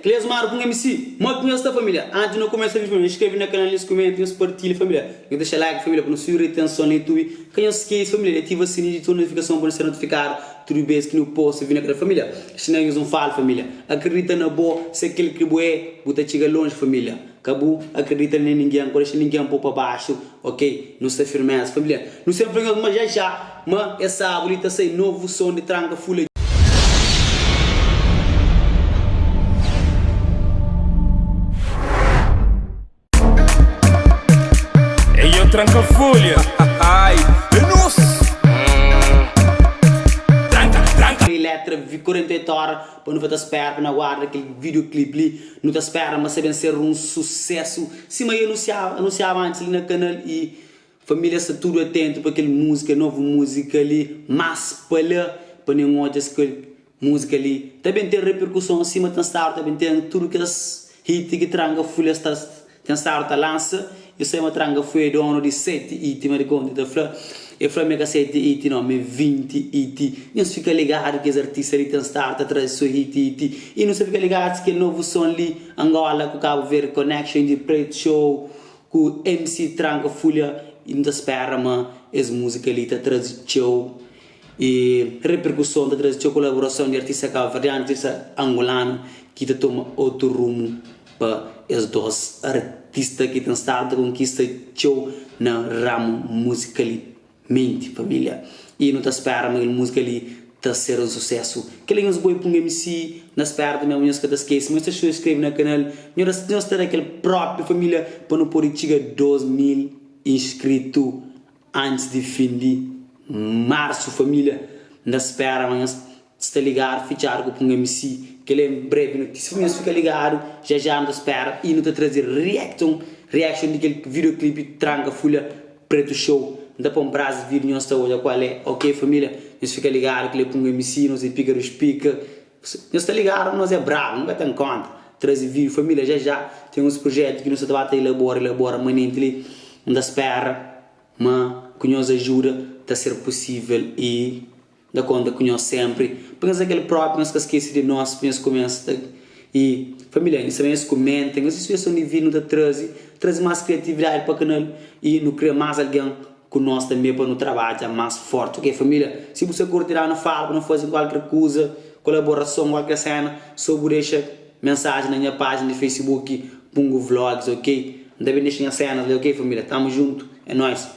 Cleas Maro com MC, muito conheço da família. Antes de não começar a vídeo, inscreve no canal, comenta, partilha família. E deixa like família para não subir retenção no YouTube. Quem não se esquece família, ativa o sininho de toda notificação para ser notificado tudo bem que no posto vir naquela família. Se não usam falo família. Acredita na boa, se aquele que é, bota chega longe família. Acabou, acredita em ninguém, agora se ninguém pôr para baixo, ok? Não se firmeza família. Não sempre vem mas já, mas essa abolita sai novo som de tranca full. Tranca folha, ai, nossa. Tranca. Letra 48 horas para não te esperar para não guardar aquele videoclipe ali, não te espera, mas sabem ser um sucesso. Sim, mas eu anunciava antes ali no canal e família está tudo atento para aquele música, nova música ali, mas para nenhum outro música ali. Também tem repercussão acima de estar, também tem tudo que as hits que tranca folha está a lança. Eu sei uma tranga foi dono de 7 IT, mas de conta da flor. Eu falei mega 7 IT, não, mas 20 IT. Não se fica ligado que os artistas ali estão start atrás do IT. E não se fica ligado que o novo som ali, Angola, com o Cabo Verde Connection de Preto Show, com o MC Tranca Folha, e não espera, mas essa música ali está atrás do show. E repercussão está atrás do show, colaboração de artista Cabo Verde, artista angolano, que toma outro rumo para os dois artistas que estão startando a conquista show na ramo musicalmente, família. E não está esperando, mas a música ali está ser um sucesso. Que ele nos boi para um MC, na espera também a música das cases, mas se inscreve no canal, nós temos aquela própria família para não poder chegar a 2.000 inscritos antes de fim de março, família. Na espera, mas está ligado, fichar com um MC. Que ele é breve notícia, família, fica ligado, já não espera e não te trazer reaction daquele videoclipe Tranca Folha Preto Show. Dá para um prazo de vídeo, não está hoje qual é, ok família, nós fica ligado, que ele põe um MC, nós é pica do speaker, nós está ligado, nós é bravo, não vai ter em conta, trazer vídeo, família, já tem uns projetos que nós está a elabora, mas nem não espera, mas que nos ajuda a ser possível e da conta que nós sempre, pensa aquele próprio, nós que esquece de nós, pensa começa e família, isso também comentem, as situações de vídeo não traz mais criatividade para o canal e não cria mais alguém com nós também para no trabalho mais forte, ok família? Se você curtirá no fala, não fazer qualquer coisa, colaboração, qualquer cena, só deixa mensagem na minha página de Facebook, pongo vlogs, ok? Não deve deixar cenas, ok família? Tamo junto, é nóis.